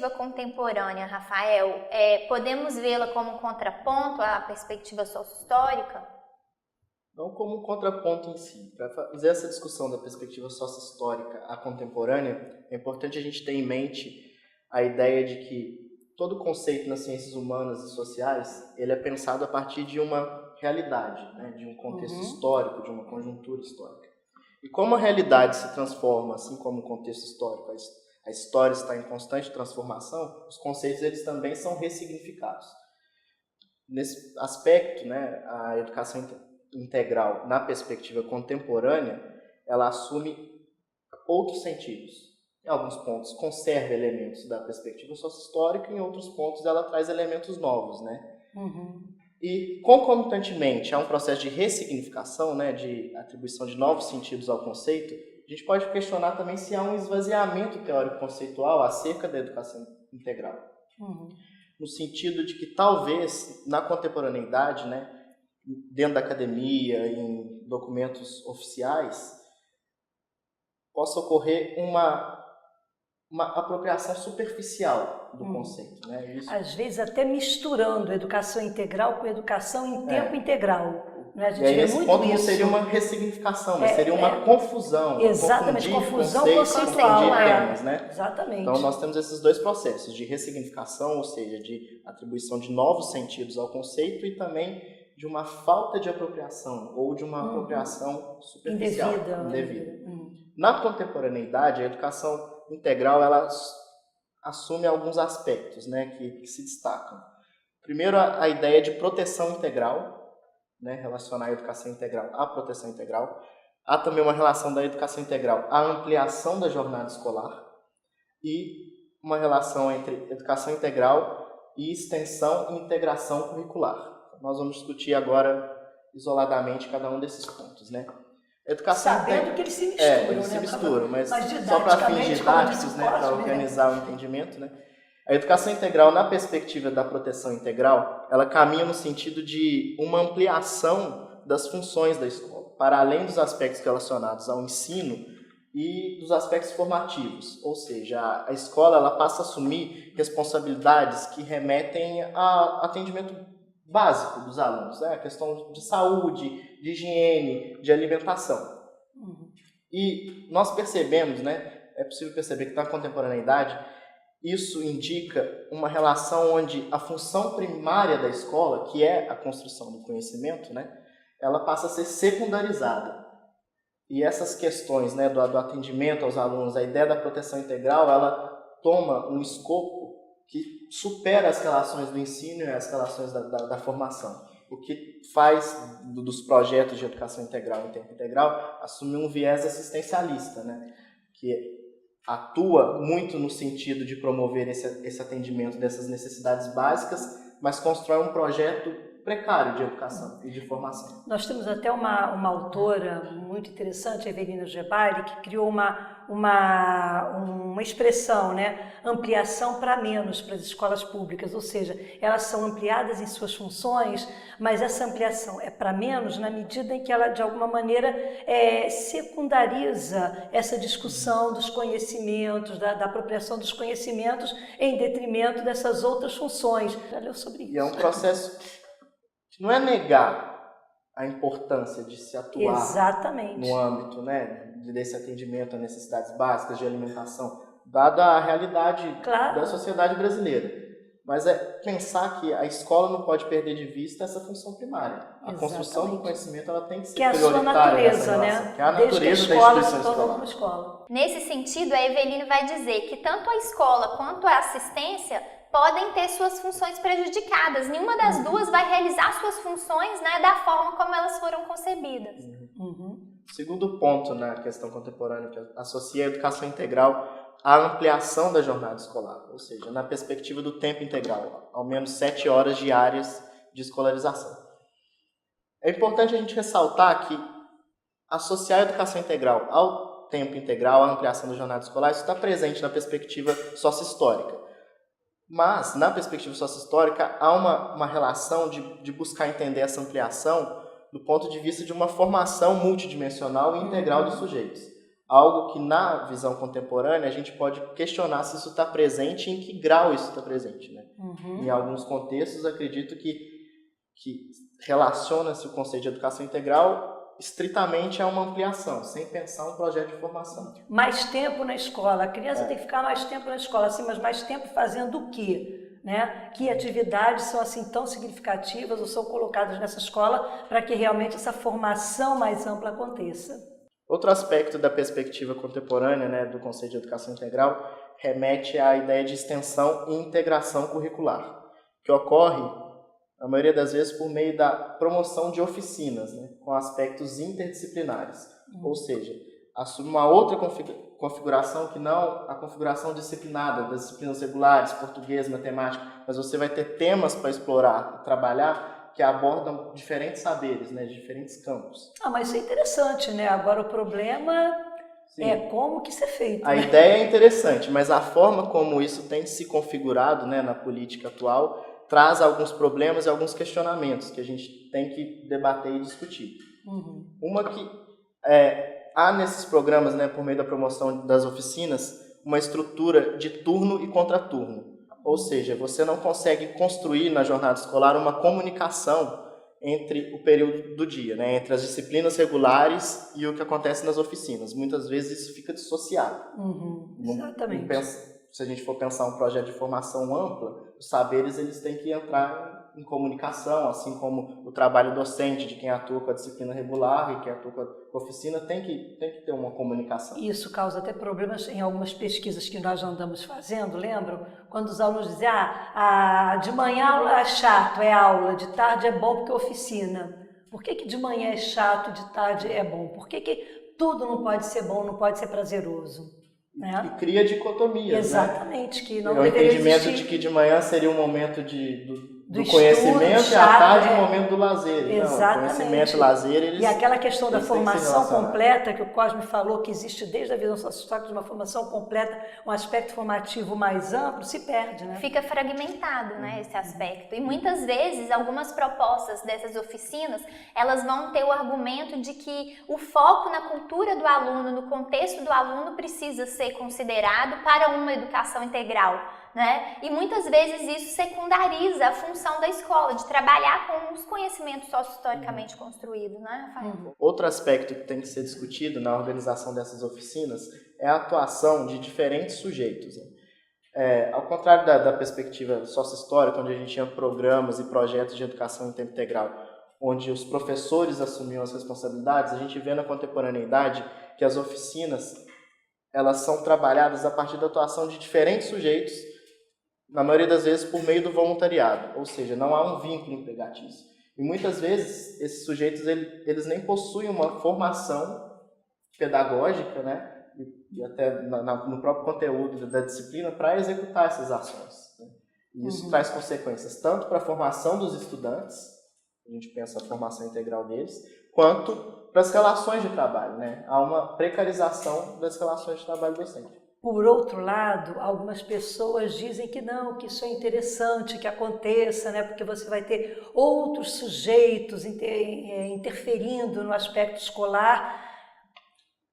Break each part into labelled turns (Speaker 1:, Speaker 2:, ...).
Speaker 1: perspectiva contemporânea, Rafael, podemos vê-la como um contraponto à perspectiva sócio-histórica?
Speaker 2: Não como um contraponto em si. Para fazer essa discussão da perspectiva sócio-histórica à contemporânea, é importante a gente ter em mente a ideia de que todo conceito nas ciências humanas e sociais ele é pensado a partir de uma realidade, né? De um contexto histórico, de uma conjuntura histórica. E como a realidade se transforma, assim como o contexto histórico, a história está em constante transformação, os conceitos eles também são ressignificados. Nesse aspecto, né, a educação integral na perspectiva contemporânea, ela assume outros sentidos. Em alguns pontos conserva elementos da perspectiva sócio-histórica, em outros pontos ela traz elementos novos, né? E, concomitantemente a um processo de ressignificação, né, de atribuição de novos sentidos ao conceito, a gente pode questionar também se há um esvaziamento teórico-conceitual acerca da educação integral. No sentido de que talvez, na contemporaneidade, né, dentro da academia, em documentos oficiais, possa ocorrer uma apropriação superficial do conceito. Né? Isso...
Speaker 3: Às vezes até misturando educação integral com educação em tempo integral. Né? A gente vê
Speaker 2: nesse
Speaker 3: muito
Speaker 2: ponto
Speaker 3: isso.
Speaker 2: Não seria uma ressignificação, mas seria uma confusão.
Speaker 3: Exatamente, confusão
Speaker 2: conceitual. Temas, né?
Speaker 3: Exatamente.
Speaker 2: Então nós temos esses dois processos, de ressignificação, ou seja, de atribuição de novos sentidos ao conceito, e também de uma falta de apropriação, ou de uma apropriação superficial, indevida. Na contemporaneidade, a educação integral ela assume alguns aspectos, né, que se destacam. Primeiro, a ideia de proteção integral, né, relacionar a educação integral à proteção integral. Há também uma relação da educação integral à ampliação da jornada escolar e uma relação entre educação integral e extensão e integração curricular. Nós vamos discutir agora isoladamente cada um desses pontos, né?
Speaker 3: Sabendo que eles se misturam,
Speaker 2: eles
Speaker 3: né?
Speaker 2: se misturam, mas só para fins didáticos, né, para organizar o entendimento, né? A educação integral, na perspectiva da proteção integral, ela caminha no sentido de uma ampliação das funções da escola, para além dos aspectos relacionados ao ensino e dos aspectos formativos. Ou seja, a escola ela passa a assumir responsabilidades que remetem a atendimento básico dos alunos, né? A questão de saúde, de higiene, de alimentação. E nós percebemos, né, é possível perceber que na contemporaneidade isso indica uma relação onde a função primária da escola, que é a construção do conhecimento, né, ela passa a ser secundarizada. E essas questões, né, do atendimento aos alunos, a ideia da proteção integral, ela toma um escopo que supera as relações do ensino e as relações da formação. O que faz dos projetos de educação integral e tempo integral assumir um viés assistencialista, né, que atua muito no sentido de promover esse atendimento dessas necessidades básicas, mas constrói um projeto precário de educação e de formação.
Speaker 3: Nós temos até uma autora muito interessante, Evelina Gebali, que criou uma expressão, né? Ampliação para menos para as escolas públicas, ou seja, elas são ampliadas em suas funções, mas essa ampliação é para menos na medida em que ela, de alguma maneira, secundariza essa discussão dos conhecimentos, da apropriação dos conhecimentos em detrimento dessas outras funções. Já leu sobre isso?
Speaker 2: E é um processo que não é negar a importância de se atuar no âmbito, né, desse atendimento a necessidades básicas de alimentação, dada a realidade da sociedade brasileira. Mas é pensar que a escola não pode perder de vista essa função primária. A construção do conhecimento ela tem que ser prioritária nessa relação, que é a natureza da instituição escolar.
Speaker 1: Nesse sentido, a Eveline vai dizer que tanto a escola quanto a assistência podem ter suas funções prejudicadas. Nenhuma das duas vai realizar suas funções, né, da forma como elas foram concebidas.
Speaker 2: Segundo ponto na questão contemporânea, que associa a educação integral à ampliação da jornada escolar, ou seja, na perspectiva do tempo integral, ao menos 7 horas diárias de escolarização. É importante a gente ressaltar que associar a educação integral ao tempo integral, à ampliação da jornada escolar, isso está presente na perspectiva sócio-histórica. Mas, na perspectiva sócio-histórica, há uma relação de buscar entender essa ampliação do ponto de vista de uma formação multidimensional e integral dos sujeitos. Algo que na visão contemporânea a gente pode questionar se isso está presente e em que grau isso está presente, né? Em alguns contextos, acredito que relaciona-se o conceito de educação integral estritamente a uma ampliação, sem pensar um projeto de formação.
Speaker 3: Mais tempo na escola. A criança tem que ficar mais tempo na escola, assim, mas mais tempo fazendo o quê? Né? Que atividades são assim tão significativas ou são colocadas nessa escola para que realmente essa formação mais ampla aconteça?
Speaker 2: Outro aspecto da perspectiva contemporânea, né, do conceito de educação integral remete à ideia de extensão e integração curricular, que ocorre, na maioria das vezes, por meio da promoção de oficinas, né, com aspectos interdisciplinares, ou seja, assume uma outra configuração que não a configuração disciplinada das disciplinas regulares, português, matemática, mas você vai ter temas para explorar e trabalhar que abordam diferentes saberes, né, de diferentes campos.
Speaker 3: Mas isso é interessante, né? Agora o problema é como que isso é feito.
Speaker 2: A ideia é interessante, mas a forma como isso tem se configurado, né, na política atual traz alguns problemas e alguns questionamentos que a gente tem que debater e discutir. Uma que há nesses programas, né, por meio da promoção das oficinas, uma estrutura de turno e contraturno. Ou seja, você não consegue construir na jornada escolar uma comunicação entre o período do dia, né, entre as disciplinas regulares e o que acontece nas oficinas. Muitas vezes isso fica dissociado.
Speaker 3: Exatamente.
Speaker 2: Se a gente for pensar um projeto de formação ampla, os saberes eles têm que entrar em comunicação, assim como o trabalho docente de quem atua com a disciplina regular e quem atua com a oficina tem que ter uma comunicação.
Speaker 3: Isso causa até problemas em algumas pesquisas que nós andamos fazendo, lembram? Quando os alunos dizem, de manhã aula é chato, é aula, de tarde é bom porque é oficina. Por que de manhã é chato, de tarde é bom? Por que tudo não pode ser bom, não pode ser prazeroso? Né?
Speaker 2: E cria dicotomias,
Speaker 3: exatamente,
Speaker 2: né?
Speaker 3: que não
Speaker 2: o
Speaker 3: deveria
Speaker 2: entendimento
Speaker 3: existir.
Speaker 2: de que de manhã seria um momento do
Speaker 3: estudo,
Speaker 2: conhecimento e à tarde o momento do lazer.
Speaker 3: Exatamente.
Speaker 2: Não, conhecimento e lazer, eles...
Speaker 3: E aquela questão da formação
Speaker 2: que
Speaker 3: completa, que o Cosme falou, que existe desde a visão sociológica de uma formação completa, um aspecto formativo mais amplo, se perde, né?
Speaker 1: Fica fragmentado, né, esse aspecto. E muitas vezes, algumas propostas dessas oficinas, elas vão ter o argumento de que o foco na cultura do aluno, no contexto do aluno, precisa ser considerado para uma educação integral, né? E muitas vezes isso secundariza a função da escola, de trabalhar com os conhecimentos socio-historicamente construídos, né, Rafael?
Speaker 2: Outro aspecto que tem que ser discutido na organização dessas oficinas é a atuação de diferentes sujeitos, né? Ao contrário da perspectiva sócio-histórica, onde a gente tinha programas e projetos de educação em tempo integral, onde os professores assumiam as responsabilidades, a gente vê na contemporaneidade que as oficinas elas são trabalhadas a partir da atuação de diferentes sujeitos, na maioria das vezes por meio do voluntariado, ou seja, não há um vínculo empregatício. E muitas vezes esses sujeitos eles nem possuem uma formação pedagógica, né, e até no próprio conteúdo da disciplina para executar essas ações, né? E isso traz consequências tanto para a formação dos estudantes, a gente pensa a formação integral deles, quanto para as relações de trabalho, né? Há uma precarização das relações de trabalho docente.
Speaker 3: Por outro lado, algumas pessoas dizem que não, que isso é interessante que aconteça, né? Porque você vai ter outros sujeitos interferindo no aspecto escolar.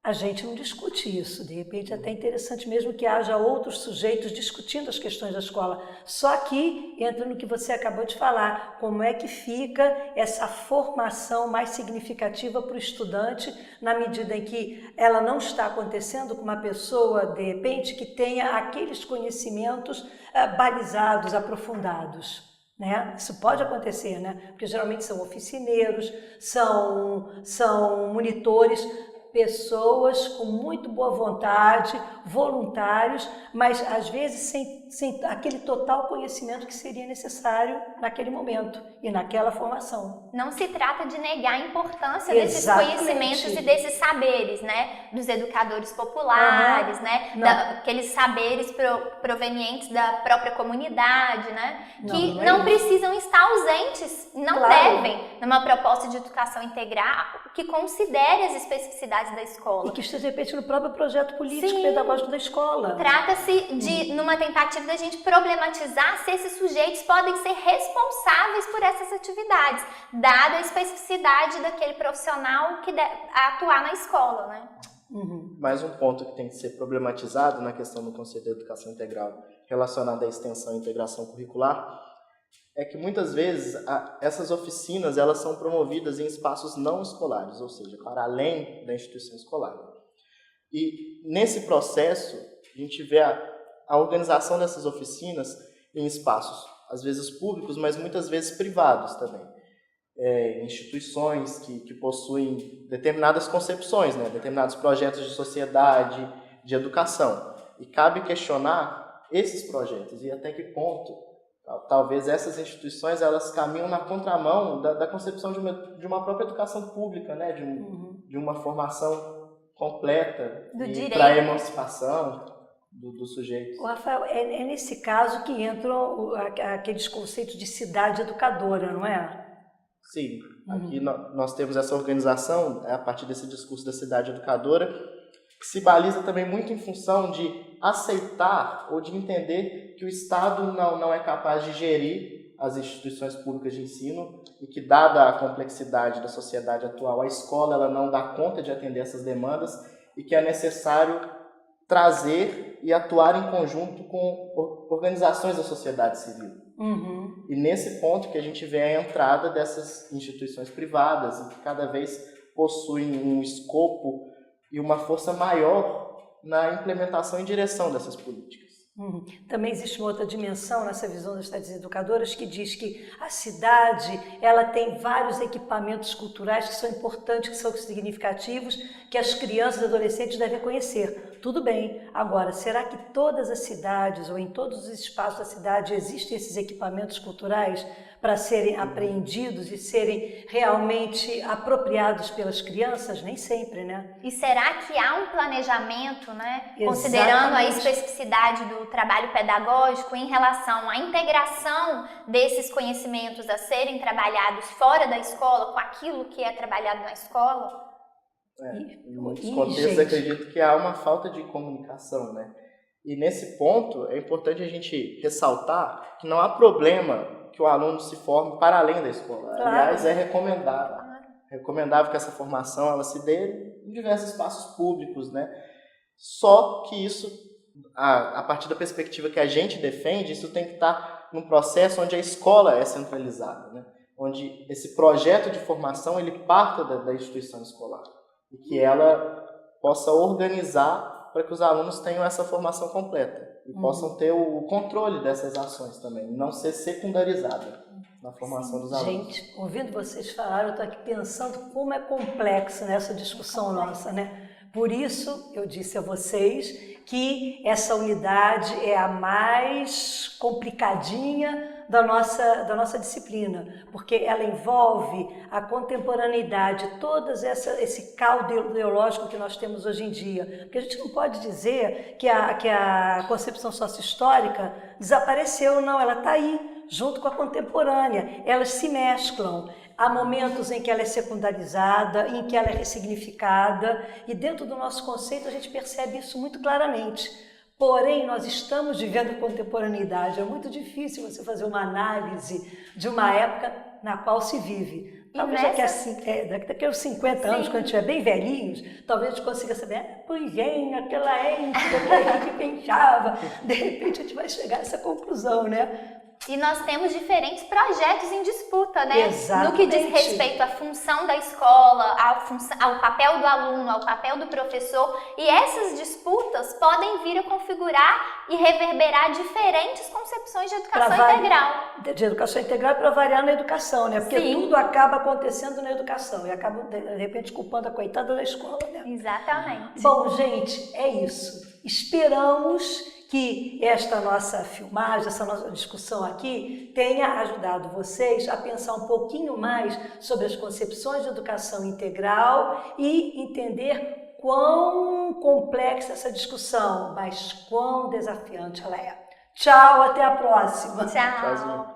Speaker 3: A gente não discute isso, de repente é até interessante mesmo que haja outros sujeitos discutindo as questões da escola. Só que entra no que você acabou de falar, como é que fica essa formação mais significativa para o estudante, na medida em que ela não está acontecendo com uma pessoa, de repente, que tenha aqueles conhecimentos balizados, aprofundados. Né? Isso pode acontecer, né? Porque geralmente são oficineiros, são monitores, pessoas com muito boa vontade, voluntários, mas às vezes sem aquele total conhecimento que seria necessário naquele momento e naquela formação.
Speaker 1: Não se trata de negar a importância desses conhecimentos e desses saberes, né? Dos educadores populares, né? Aqueles saberes provenientes da própria comunidade, né? Que não precisam estar ausentes, não devem, numa proposta de educação integral que considere as especificidades da escola.
Speaker 3: E que esteja, de repente, no próprio projeto político pedagógico da escola.
Speaker 1: Trata-se de, numa tentativa da gente problematizar se esses sujeitos podem ser responsáveis por essas atividades, dada a especificidade daquele profissional que deve atuar na escola, né?
Speaker 2: Mais um ponto que tem que ser problematizado na questão do conceito da educação integral relacionado à extensão e integração curricular é que muitas vezes essas oficinas elas são promovidas em espaços não escolares, ou seja, para além da instituição escolar. E nesse processo a gente vê a organização dessas oficinas em espaços, às vezes públicos, mas muitas vezes privados também. Instituições que possuem determinadas concepções, né, determinados projetos de sociedade, de educação. E cabe questionar esses projetos e até que ponto, talvez essas instituições elas caminham na contramão da concepção de uma própria educação pública, né, de uma formação completa para a emancipação do sujeito.
Speaker 3: Rafael, é nesse caso que entram aqueles conceitos de cidade educadora, não é?
Speaker 2: Sim, aqui nós temos essa organização, a partir desse discurso da cidade educadora, que se baliza também muito em função de aceitar ou de entender que o Estado não é capaz de gerir as instituições públicas de ensino e que, dada a complexidade da sociedade atual, a escola ela não dá conta de atender essas demandas e que é necessário trazer e atuar em conjunto com organizações da sociedade civil. E nesse ponto que a gente vê a entrada dessas instituições privadas, que cada vez possuem um escopo e uma força maior na implementação e direção dessas políticas.
Speaker 3: Também existe uma outra dimensão nessa visão das cidades educadoras que diz que a cidade ela tem vários equipamentos culturais que são importantes, que são significativos, que as crianças e adolescentes devem conhecer. Tudo bem. Agora, será que todas as cidades ou em todos os espaços da cidade existem esses equipamentos culturais para serem apreendidos e serem realmente apropriados pelas crianças? Nem sempre, né?
Speaker 1: E será que há um planejamento, né? Considerando a especificidade do trabalho pedagógico em relação à integração desses conhecimentos a serem trabalhados fora da escola com aquilo que é trabalhado na escola?
Speaker 2: Em muitos contextos, acredito que há uma falta de comunicação, né? E nesse ponto, é importante a gente ressaltar que não há problema que o aluno se forme para além da escola. Claro. Aliás, é recomendável que essa formação ela se dê em diversos espaços públicos, né? Só que isso, a partir da perspectiva que a gente defende, isso tem que estar num processo onde a escola é centralizada, né? Onde esse projeto de formação ele parta da instituição escolar e que ela possa organizar para que os alunos tenham essa formação completa e possam ter o controle dessas ações também, não ser secundarizada na formação dos alunos.
Speaker 3: Gente, ouvindo vocês falar, eu estou aqui pensando como é complexa nessa discussão nossa, né? Por isso, eu disse a vocês que essa unidade é a mais complicadinha da nossa disciplina, porque ela envolve a contemporaneidade, todo esse caldo ideológico que nós temos hoje em dia. Porque a gente não pode dizer que a concepção sócio-histórica desapareceu, não, ela está aí, junto com a contemporânea, elas se mesclam. Há momentos em que ela é secundarizada, em que ela é ressignificada, e dentro do nosso conceito a gente percebe isso muito claramente. Porém, nós estamos vivendo a contemporaneidade. É muito difícil você fazer uma análise de uma época na qual se vive. Talvez daqui a uns 50 anos, quando estiver bem velhinhos, talvez a gente consiga saber, pois é, naquela época a gente pensava. De repente a gente vai chegar a essa conclusão, né?
Speaker 1: E nós temos diferentes projetos em disputa, né?
Speaker 3: Exatamente.
Speaker 1: No que diz respeito à função da escola, ao papel do aluno, ao papel do professor. E essas disputas podem vir a configurar e reverberar diferentes concepções de educação integral.
Speaker 3: De educação integral para variar na educação, né? Porque tudo acaba acontecendo na educação e acaba, de repente, culpando a coitada da escola, né?
Speaker 1: Exatamente.
Speaker 3: Bom, gente, é isso. Esperamos que esta nossa filmagem, essa nossa discussão aqui tenha ajudado vocês a pensar um pouquinho mais sobre as concepções de educação integral e entender quão complexa essa discussão, mas quão desafiante ela é. Tchau, até a próxima.
Speaker 1: Tchau.